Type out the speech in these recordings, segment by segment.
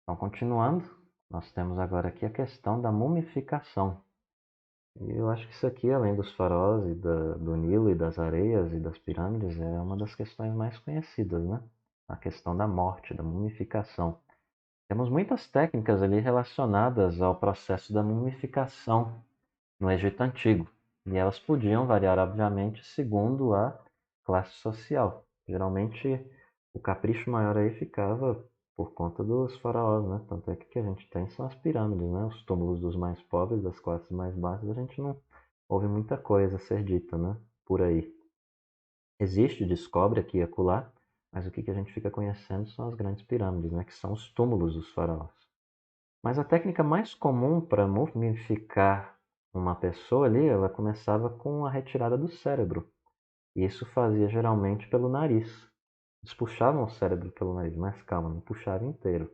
Então, continuando, nós temos agora aqui a questão da mumificação. E eu acho que isso aqui, além dos faraós e do Nilo e das areias e das pirâmides, é uma das questões mais conhecidas, né? A questão da morte, da mumificação. Temos muitas técnicas ali relacionadas ao processo da mumificação no Egito Antigo. E elas podiam variar, obviamente, segundo a classe social. Geralmente, o capricho maior aí ficava por conta dos faraós, né? Tanto é que o que a gente tem são as pirâmides, né? Os túmulos dos mais pobres, das classes mais baixas, a gente não ouve muita coisa a ser dita, né? Por aí. Existe, descobre aqui e acolá, mas o que a gente fica conhecendo são as grandes pirâmides, né? Que são os túmulos dos faraós. Mas a técnica mais comum para mumificar uma pessoa ali, ela começava com a retirada do cérebro. E isso fazia geralmente pelo nariz. Eles puxavam o cérebro pelo nariz, mas calma, não puxavam inteiro.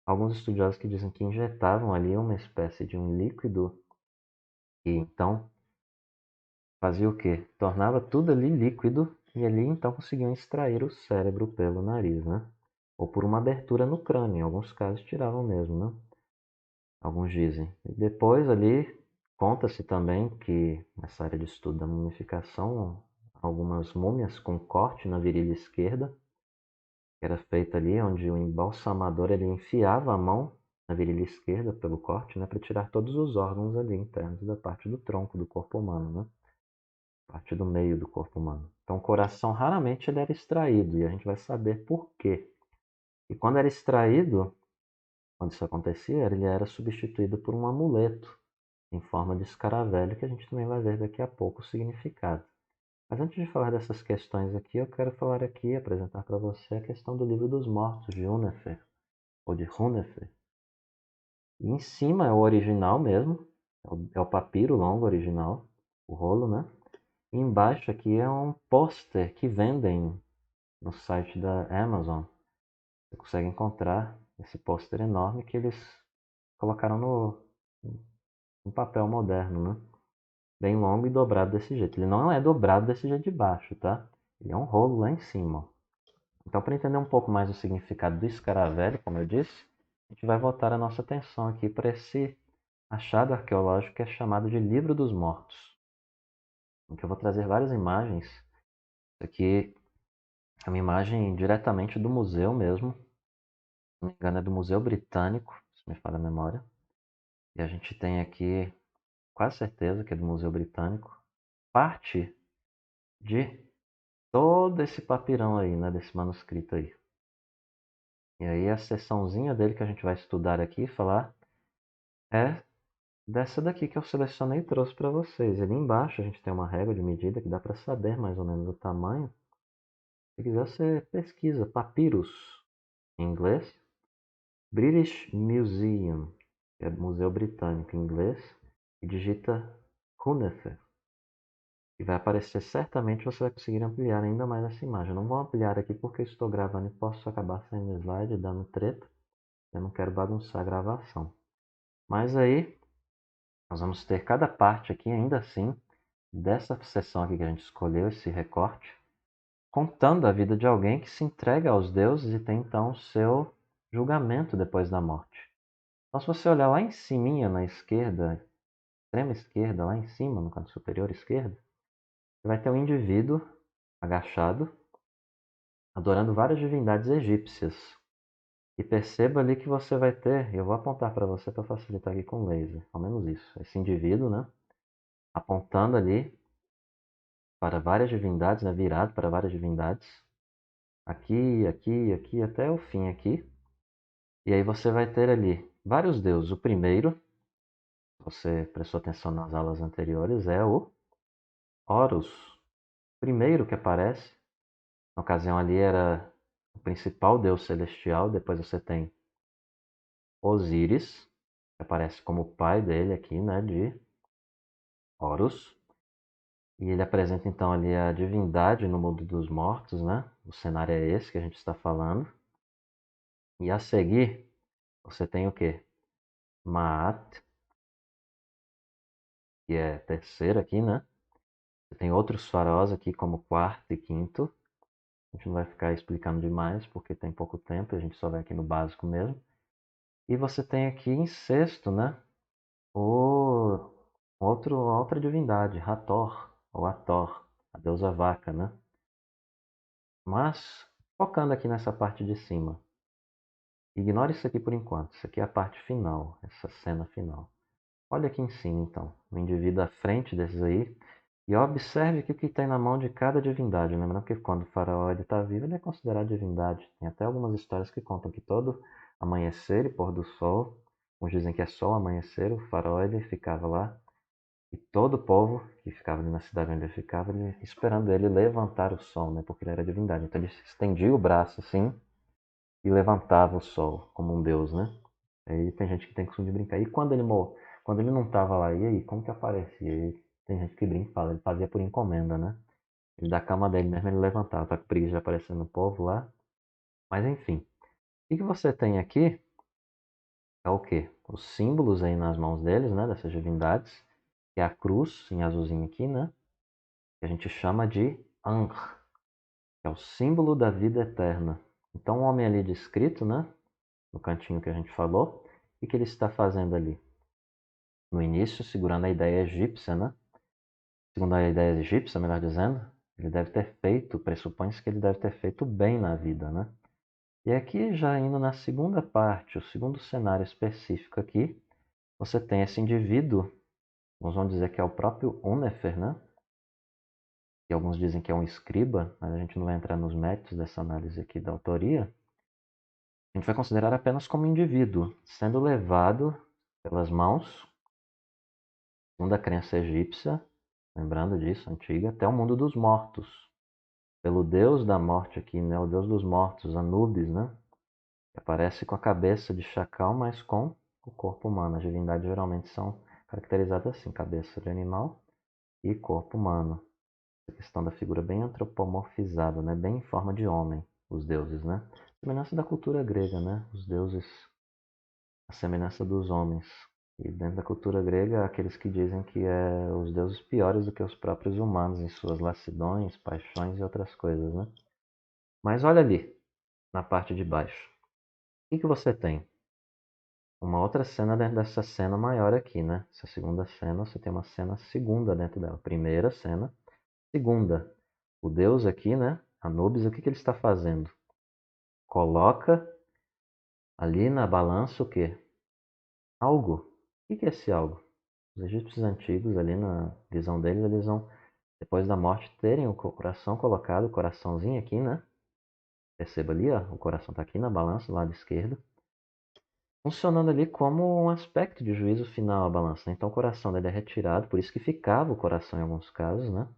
Alguns estudiosos que dizem que injetavam ali uma espécie de um líquido e então fazia o quê? Tornava tudo ali líquido e ali então conseguiam extrair o cérebro pelo nariz, né? Ou por uma abertura no crânio, em alguns casos tiravam mesmo, né? Alguns dizem. E depois ali conta-se também que nessa área de estudo da mumificação, algumas múmias com corte na virilha esquerda, que era feita ali onde o embalsamador ele enfiava a mão na virilha esquerda pelo corte, né, para tirar todos os órgãos ali internos da parte do tronco do corpo humano, né? Parte do meio do corpo humano. Então o coração raramente ele era extraído e a gente vai saber por quê. E quando era extraído, quando isso acontecia, ele era substituído por um amuleto em forma de escaravelho, que a gente também vai ver daqui a pouco o significado. Mas antes de falar dessas questões aqui, eu quero falar aqui, apresentar para você a questão do Livro dos Mortos, de Hunefer, ou de Hunefer. E em cima é o original mesmo, é o papiro longo original, o rolo, né? E embaixo aqui é um pôster que vendem no site da Amazon. Você consegue encontrar esse pôster enorme que eles colocaram no papel moderno, né? Bem longo e dobrado desse jeito. Ele não é dobrado desse jeito de baixo, tá? Ele é um rolo lá em cima. Então, para entender um pouco mais o significado do escaravelho, como eu disse, a gente vai voltar a nossa atenção aqui para esse achado arqueológico que é chamado de Livro dos Mortos, em que eu vou trazer várias imagens. Isso aqui é uma imagem diretamente do museu mesmo, se não me engano é do Museu Britânico, se me falha a memória. E a gente tem aqui, quase certeza que é do Museu Britânico, parte de todo esse papirão aí, né, desse manuscrito aí. E aí a seçãozinha dele que a gente vai estudar aqui e falar é dessa daqui que eu selecionei e trouxe para vocês. Ali embaixo a gente tem uma régua de medida que dá para saber mais ou menos o tamanho. Se quiser você pesquisa Papyrus em inglês, British Museum, que é Museu Britânico em inglês, e digita Hunefer. E vai aparecer certamente, você vai conseguir ampliar ainda mais essa imagem. Eu não vou ampliar aqui porque eu estou gravando e posso acabar saindo slide e dando treta. Eu não quero bagunçar a gravação. Mas aí, nós vamos ter cada parte aqui, ainda assim, dessa seção aqui que a gente escolheu, esse recorte, contando a vida de alguém que se entrega aos deuses e tem então o seu julgamento depois da morte. Então, se você olhar lá em cima, na esquerda, extrema esquerda, lá em cima, no canto superior esquerdo, você vai ter um indivíduo agachado, adorando várias divindades egípcias. E perceba ali que você vai ter, eu vou apontar para você para facilitar aqui com laser, ao menos isso. Esse indivíduo, né, apontando ali para várias divindades, né, virado para várias divindades, aqui, aqui, aqui, até o fim aqui. E aí você vai ter ali vários deuses. O primeiro, você prestou atenção nas aulas anteriores, é o Horus. O primeiro que aparece, na ocasião ali era o principal deus celestial, depois você tem Osíris, que aparece como o pai dele aqui, né, de Horus. E ele apresenta então ali a divindade no mundo dos mortos, né? O cenário é esse que a gente está falando. E a seguir, você tem o quê? Maat, que é terceiro aqui, né? Você tem outros faraós aqui como quarto e quinto. A gente não vai ficar explicando demais porque tem pouco tempo, a gente só vai aqui no básico mesmo. E você tem aqui em sexto, né, o outra divindade, Hathor, ou Hathor, a deusa vaca, né? Mas, focando aqui nessa parte de cima, ignore isso aqui por enquanto, isso aqui é a parte final, essa cena final. Olha aqui em cima, então, o indivíduo à frente desses aí, e observe aqui o que tem na mão de cada divindade. Lembrando que quando o faraó está vivo, ele é considerado divindade. Tem até algumas histórias que contam que todo amanhecer e pôr do sol, uns dizem que é só o amanhecer, o faraó ele ficava lá, e todo o povo que ficava ali na cidade onde ele ficava, ele, esperando ele levantar o sol, né, porque ele era divindade. Então ele estendia o braço assim e levantava o sol, como um deus, né? Aí tem gente que tem costume de brincar. E quando ele não estava lá, e aí, como que aparecia? E tem gente que brinca e fala, ele fazia por encomenda, né? Ele da cama dele mesmo ele levantava, tá com preguiça de aparecer no povo lá. Mas enfim, o que você tem aqui é o quê? Os símbolos aí nas mãos deles, né? Dessas divindades, que é a cruz, em azulzinho aqui, né? Que a gente chama de Ankh, que é o símbolo da vida eterna. Então o homem ali descrito, né? No cantinho que a gente falou, o que ele está fazendo ali? No início, segurando a ideia egípcia, né? Segundo a ideia egípcia, melhor dizendo, ele deve ter feito, pressupõe-se que ele deve ter feito bem na vida, né? E aqui, já indo na segunda parte, o segundo cenário específico aqui, você tem esse indivíduo, nós vamos dizer que é o próprio Unefer, né? E alguns dizem que é um escriba, mas a gente não vai entrar nos méritos dessa análise aqui da autoria. A gente vai considerar apenas como indivíduo, sendo levado pelas mãos, segundo a crença egípcia, lembrando disso, antiga, até o mundo dos mortos, pelo deus da morte aqui, né? O deus dos mortos, Anubis, né? Que aparece com a cabeça de chacal, mas com o corpo humano. As divindades geralmente são caracterizadas assim, cabeça de animal e corpo humano. A questão da figura bem antropomorfizada, né? Bem em forma de homem, os deuses, né? Semelhança da cultura grega, né? Os deuses, a semelhança dos homens. E dentro da cultura grega, há aqueles que dizem que é os deuses piores do que os próprios humanos em suas lassidões, paixões e outras coisas, né? Mas olha ali, na parte de baixo. O que você tem? Uma outra cena dentro dessa cena maior aqui, né? Essa segunda cena, você tem uma cena segunda dentro dela. Primeira cena, segunda. O deus aqui, né? Anubis, o que ele está fazendo? Coloca ali na balança o quê? Algo. O que é esse algo? Os egípcios antigos, ali na visão deles, eles vão, depois da morte, terem o coração colocado, o coraçãozinho aqui, né? Perceba ali, ó, o coração está aqui na balança, do lado esquerdo, funcionando ali como um aspecto de juízo final a balança. Então o coração dele é retirado, por isso que ficava o coração em alguns casos, né?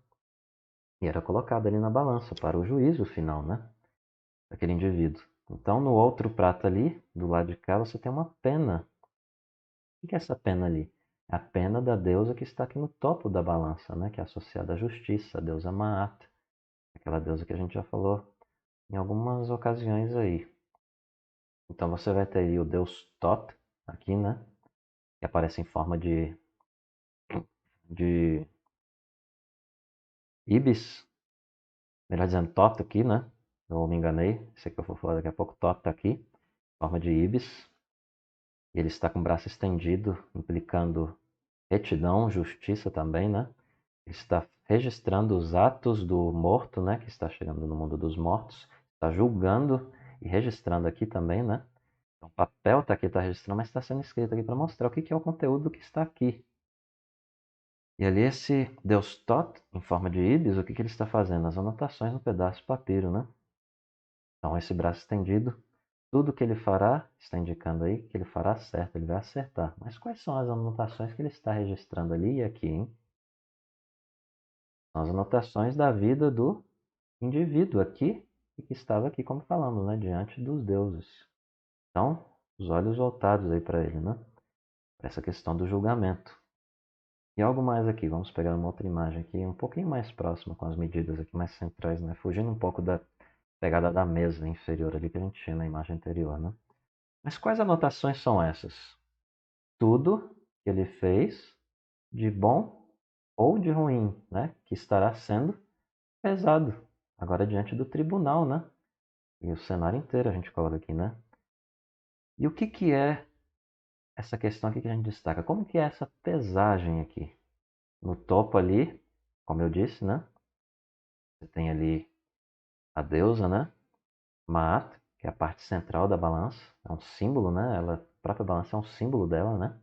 E era colocado ali na balança para o juízo final, né? Daquele indivíduo. Então no outro prato ali, do lado de cá, você tem uma pena. O que é essa pena ali? É a pena da deusa que está aqui no topo da balança, né? Que é associada à justiça, a deusa Maat, aquela deusa que a gente já falou em algumas ocasiões aí. Então você vai ter aí o deus Tot aqui, né? Que aparece em forma de Ibis, melhor dizendo, Tot aqui, né? Eu me enganei, esse aqui eu vou falar daqui a pouco, Tot tá aqui, em forma de Ibis. E ele está com o braço estendido, implicando retidão, justiça também, né? Ele está registrando os atos do morto, né? Que está chegando no mundo dos mortos, está julgando e registrando aqui também, né? Então, o papel está aqui, está registrando, mas está sendo escrito aqui para mostrar o que é o conteúdo que está aqui. E ali esse Deus Tot, em forma de Ibis, o que ele está fazendo? As anotações no pedaço de papiro, né? Então esse braço estendido, tudo que ele fará, está indicando aí que ele fará certo, ele vai acertar. Mas quais são as anotações que ele está registrando ali e aqui, hein? São as anotações da vida do indivíduo aqui e que estava aqui, como falamos, né? Diante dos deuses. Então, os olhos voltados aí para ele, né? Para essa questão do julgamento. E algo mais aqui, vamos pegar uma outra imagem aqui, um pouquinho mais próxima, com as medidas aqui mais centrais, né? Fugindo um pouco da pegada da mesa inferior ali que a gente tinha na imagem anterior, né? Mas quais anotações são essas? Tudo que ele fez de bom ou de ruim, né? Que estará sendo pesado agora diante do tribunal, né? E o cenário inteiro a gente coloca aqui, né? E o que é essa questão aqui que a gente destaca. Como que é essa pesagem aqui? No topo ali, como eu disse, né? Você tem ali a deusa, né? Maat, que é a parte central da balança. É um símbolo, né? Ela, a própria balança é um símbolo dela, né?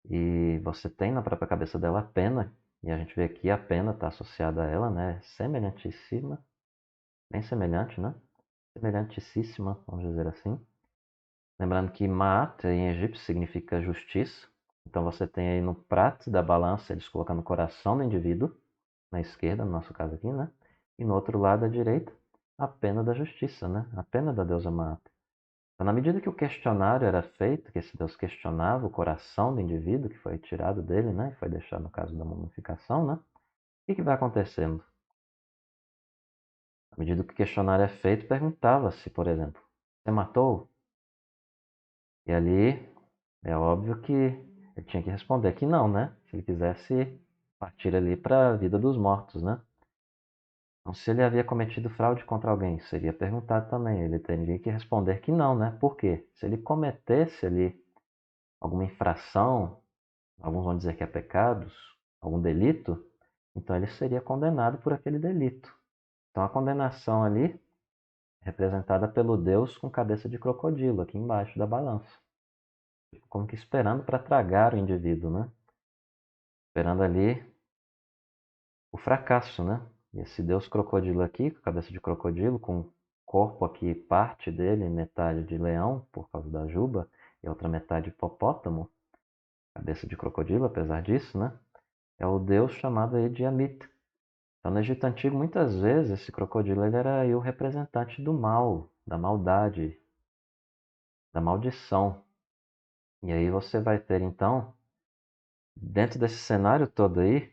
E você tem na própria cabeça dela a pena, e a gente vê aqui a pena está associada a ela, né? Semelhantíssima, bem semelhante, né? Semelhantíssima, vamos dizer assim. Lembrando que Maat em egípcio significa justiça. Então você tem aí no prato da balança, eles colocam no coração do indivíduo, na esquerda, no nosso caso aqui, né? E no outro lado, à direita, a pena da justiça, né? A pena da deusa Maat. Então, na medida que o questionário era feito, que esse Deus questionava o coração do indivíduo que foi tirado dele, né? Foi deixado no caso da mumificação, né? O que vai acontecendo? À medida que o questionário é feito, perguntava-se, por exemplo, você matou? E ali é óbvio que ele tinha que responder que não, né? Se ele quisesse partir ali para a vida dos mortos, né? Então, se ele havia cometido fraude contra alguém, seria perguntado também. Ele teria que responder que não, né? Por quê? Se ele cometesse ali alguma infração, alguns vão dizer que é pecados, algum delito, então ele seria condenado por aquele delito. Então a condenação ali é representada pelo Deus com cabeça de crocodilo aqui embaixo da balança, como que esperando para tragar o indivíduo, né? Esperando ali o fracasso, né? E esse Deus crocodilo aqui, com cabeça de crocodilo, com corpo aqui, parte dele, metade de leão, por causa da juba, e outra metade de hipopótamo, cabeça de crocodilo, apesar disso, né? É o Deus chamado aí de Amit. Então, no Egito Antigo, muitas vezes, esse crocodilo ele era aí o representante do mal, da maldade, da maldição. E aí você vai ter, então, dentro desse cenário todo aí,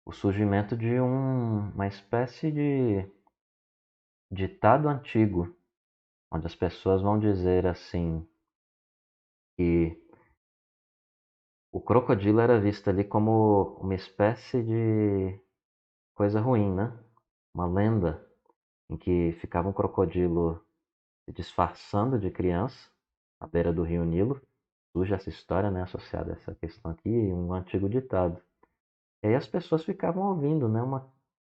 o surgimento de uma espécie de ditado antigo, onde as pessoas vão dizer assim que o crocodilo era visto ali como uma espécie de coisa ruim, né? Uma lenda em que ficava um crocodilo se disfarçando de criança à beira do rio Nilo. Surge essa história, né, associada a essa questão aqui, um antigo ditado. E aí as pessoas ficavam ouvindo, né,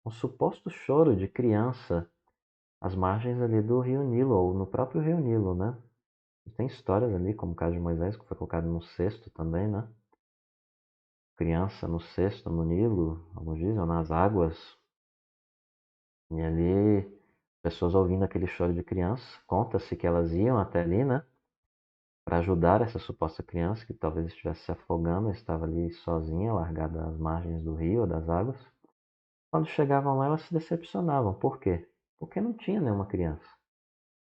um suposto choro de criança às margens ali do rio Nilo, ou no próprio rio Nilo, né? Tem histórias ali, como o caso de Moisés, que foi colocado no cesto também, né? Criança no cesto, no Nilo, alguns dizem, ou nas águas. E ali, pessoas ouvindo aquele choro de criança, conta-se que elas iam até ali, né? Para ajudar essa suposta criança que talvez estivesse se afogando, estava ali sozinha, largada às margens do rio ou das águas. Quando chegavam lá, elas se decepcionavam. Por quê? Porque não tinha nenhuma criança.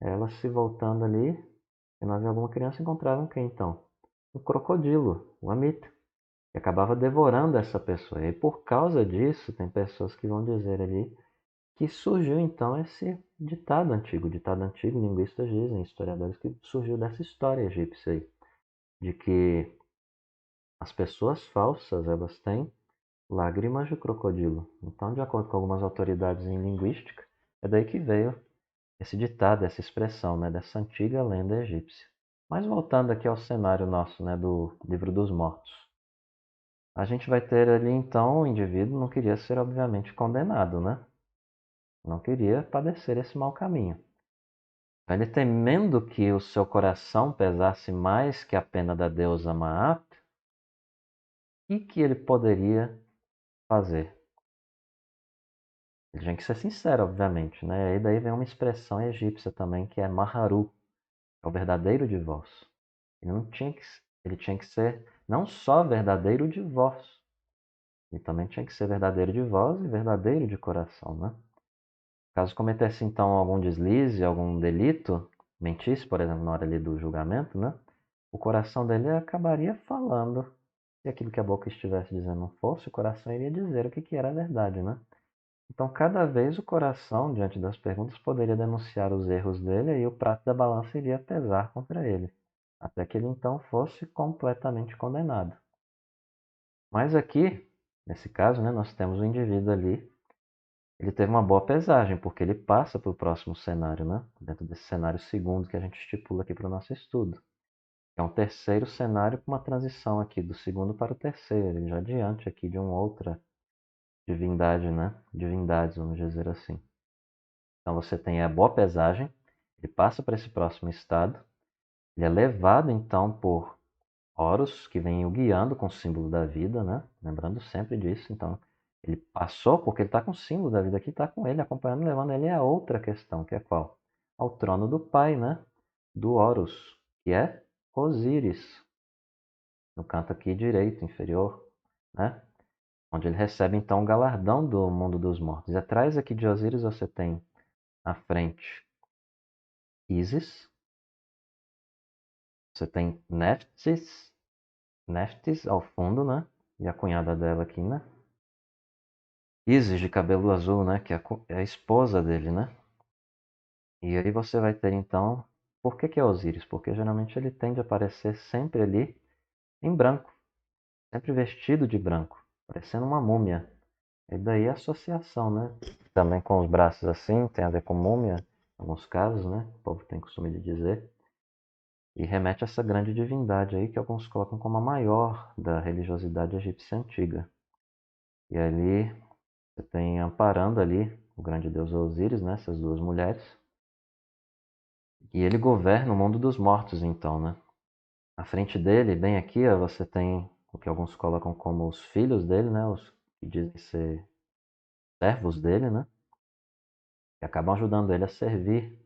Elas se voltando ali, se não havia alguma criança, encontravam quem então? Um crocodilo, um amita, que acabava devorando essa pessoa. E por causa disso, tem pessoas que vão dizer ali que surgiu então esse ditado antigo, linguistas dizem, historiadores, que surgiu dessa história egípcia aí, de que as pessoas falsas, elas têm lágrimas de crocodilo. Então, de acordo com algumas autoridades em linguística, é daí que veio esse ditado, essa expressão, né, dessa antiga lenda egípcia. Mas voltando aqui ao cenário nosso, né, do Livro dos Mortos. A gente vai ter ali então o indivíduo não queria ser obviamente condenado, né? Não queria padecer esse mau caminho. Ele temendo que o seu coração pesasse mais que a pena da deusa Maat, o que ele poderia fazer? Ele tinha que ser sincero, obviamente, né? E daí vem uma expressão egípcia também que é Maharu, é o verdadeiro de vós. Ele não tinha que, ele tinha que ser não só verdadeiro de vós, ele também tinha que ser verdadeiro de vós e verdadeiro de coração, né? Caso cometesse então algum deslize, algum delito, mentisse, por exemplo, na hora ali do julgamento, né? O coração dele acabaria falando. Se aquilo que a boca estivesse dizendo não fosse, o coração iria dizer o que era a verdade, né? Então, cada vez o coração, diante das perguntas, poderia denunciar os erros dele e o prato da balança iria pesar contra ele, até que ele então fosse completamente condenado. Mas aqui, nesse caso, né, nós temos o indivíduo ali, ele teve uma boa pesagem, porque ele passa para o próximo cenário, né? Dentro desse cenário segundo que a gente estipula aqui para o nosso estudo. É um terceiro cenário com uma transição aqui do segundo para o terceiro, ele já diante aqui de uma outra divindade, né? Divindades, vamos dizer assim. Então você tem a boa pesagem, ele passa para esse próximo estado, ele é levado então por Horus, que vem o guiando com o símbolo da vida, né? Lembrando sempre disso. Então, ele passou porque ele está com o símbolo da vida aqui, está com ele, acompanhando, levando ele a outra questão, que é qual? Ao trono do pai, né? Do Horus, que é Osíris, no canto aqui direito, inferior, né? Onde ele recebe então o galardão do mundo dos mortos. E atrás aqui de Osíris você tem à frente Ísis, você tem Neftis ao fundo, né? E a cunhada dela aqui, né? Isis de cabelo azul, né? Que é a esposa dele, né? E aí você vai ter então. Por que é Osíris? Porque geralmente ele tende a aparecer sempre ali em branco, sempre vestido de branco, parecendo uma múmia. E daí a associação, né? Também com os braços assim, tem a ver com múmia, em alguns casos, né? O povo tem costume de dizer. E remete a essa grande divindade aí que alguns colocam como a maior da religiosidade egípcia antiga. E ali você tem amparando ali o grande deus Osíris, né? Essas duas mulheres. E ele governa o mundo dos mortos, então, né? À frente dele, bem aqui, ó, você tem o que alguns colocam como os filhos dele, né? Os que dizem ser servos dele, né? Que acabam ajudando ele a servir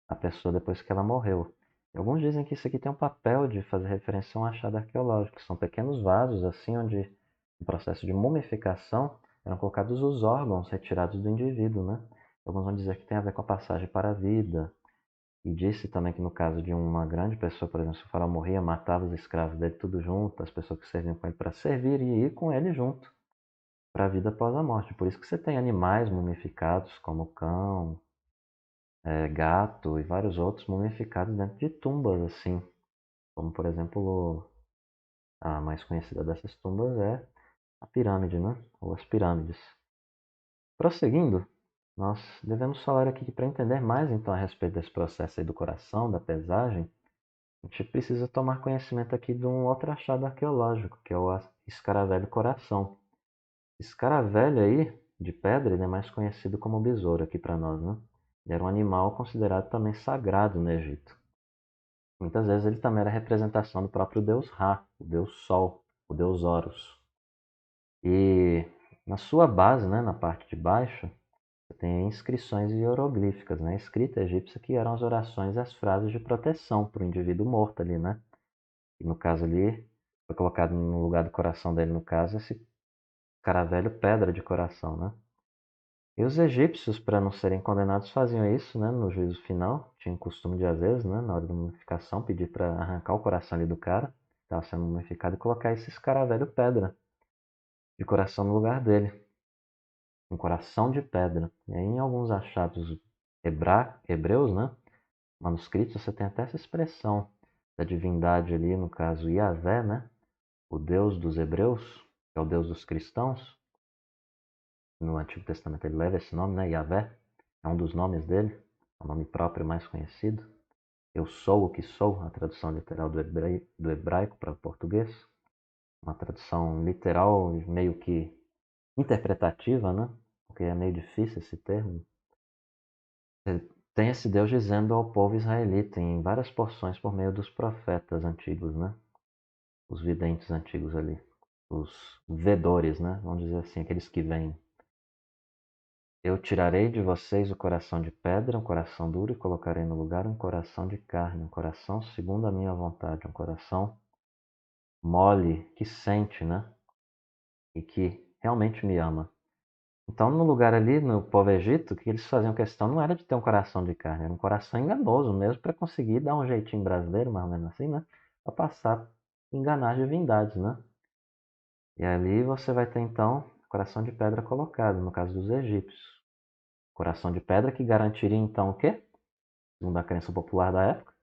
a pessoa depois que ela morreu. E alguns dizem que isso aqui tem um papel de fazer referência a um achado arqueológico, que são pequenos vasos, assim, onde, no processo de mumificação, eram colocados os órgãos retirados do indivíduo, né? Alguns vão dizer que tem a ver com a passagem para a vida. E disse também que no caso de uma grande pessoa, por exemplo, se o faraó morria, matava os escravos dele tudo junto, as pessoas que serviam com ele para servir e ir com ele junto para a vida após a morte. Por isso que você tem animais mumificados, como cão, gato e vários outros mumificados dentro de tumbas, assim. Como, por exemplo, a mais conhecida dessas tumbas é a pirâmide, né? Ou as pirâmides. Prosseguindo, nós devemos falar aqui que para entender mais então a respeito desse processo aí do coração, da pesagem, a gente precisa tomar conhecimento aqui de um outro achado arqueológico, que é o escaravelho coração. Escaravelho aí, de pedra, ele é mais conhecido como besouro aqui para nós, né? Ele era um animal considerado também sagrado no Egito. Muitas vezes ele também era representação do próprio deus Ra, o deus Sol, o deus Horus. E na sua base, né, na parte de baixo, você tem inscrições hieroglíficas, né, escrita egípcia, que eram as orações e as frases de proteção para o indivíduo morto ali, né? E no caso ali, foi colocado no lugar do coração dele, no caso, esse caravelho pedra de coração, né? E os egípcios, para não serem condenados, faziam isso, né, no juízo final. Tinham costume de, às vezes, né, na hora da mumificação, pedir para arrancar o coração ali do cara, que estava sendo mumificado, e colocar esse escaravelho pedra de coração no lugar dele. Um coração de pedra. E aí, em alguns achados hebreus, né, manuscritos, você tem até essa expressão da divindade ali, no caso Yahvé, né, o Deus dos hebreus, que é o Deus dos cristãos. No Antigo Testamento ele leva esse nome, né, Yahvé, é um dos nomes dele, é o nome próprio mais conhecido. Eu sou o que sou, a tradução literal do hebraico para o português. Uma tradução literal meio que interpretativa, né? Porque é meio difícil esse termo. Tem esse Deus dizendo ao povo israelita em várias porções por meio dos profetas antigos, né? Os videntes antigos ali. Os vedores, né? Vamos dizer assim, aqueles que vêm. Eu tirarei de vocês o coração de pedra, um coração duro, e colocarei no lugar um coração de carne, um coração segundo a minha vontade, um coração mole, que sente, né? E que realmente me ama. Então, no lugar ali, no povo egito, o que eles faziam questão não era de ter um coração de carne, era um coração enganoso mesmo, para conseguir dar um jeitinho brasileiro, mais ou menos assim, né? Para passar, enganar as divindades, né? E ali você vai ter então coração de pedra colocado, no caso dos egípcios. Coração de pedra que garantiria então o quê? Segundo a crença popular da época,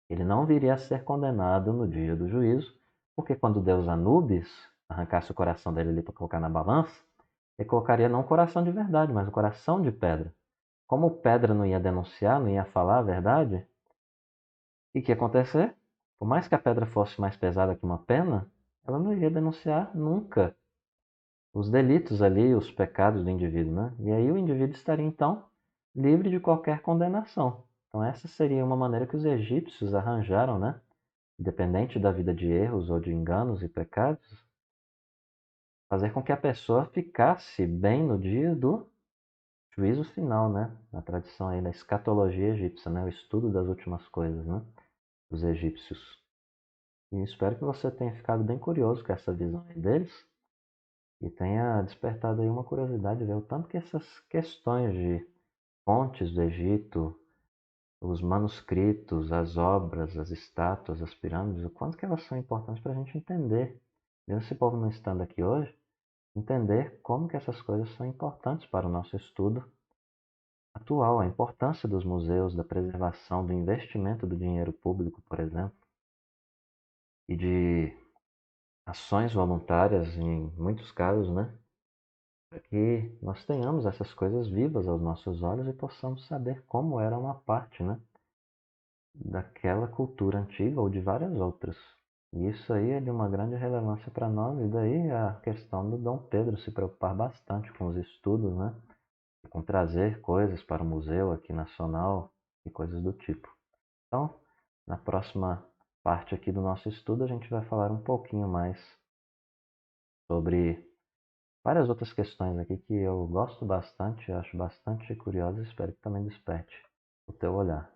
ele não viria a ser condenado no dia do juízo, porque quando Deus Anubis arrancasse o coração dele ali para colocar na balança, ele colocaria não o coração de verdade, mas o coração de pedra. Como pedra não ia denunciar, não ia falar a verdade, o que ia acontecer? Por mais que a pedra fosse mais pesada que uma pena, ela não iria denunciar nunca os delitos ali, os pecados do indivíduo, né? E aí o indivíduo estaria então livre de qualquer condenação. Então essa seria uma maneira que os egípcios arranjaram, né? Independente da vida de erros ou de enganos e pecados, fazer com que a pessoa ficasse bem no dia do juízo final, né? Na tradição aí da escatologia egípcia, né? O estudo das últimas coisas, né? Dos egípcios. E espero que você tenha ficado bem curioso com essa visão aí deles e tenha despertado aí uma curiosidade de ver o tanto que essas questões de fontes do Egito, os manuscritos, as obras, as estátuas, as pirâmides, o quanto que elas são importantes para a gente entender, mesmo esse povo não estando aqui hoje, entender como que essas coisas são importantes para o nosso estudo atual, a importância dos museus, da preservação, do investimento do dinheiro público, por exemplo, e de ações voluntárias em muitos casos, né? Para que nós tenhamos essas coisas vivas aos nossos olhos e possamos saber como era uma parte, né, daquela cultura antiga ou de várias outras. E isso aí é de uma grande relevância para nós, e daí a questão do Dom Pedro se preocupar bastante com os estudos, né, com trazer coisas para o museu aqui nacional e coisas do tipo. Então, na próxima parte aqui do nosso estudo, a gente vai falar um pouquinho mais sobre várias outras questões aqui que eu gosto bastante, acho bastante curiosas e espero que também desperte o teu olhar.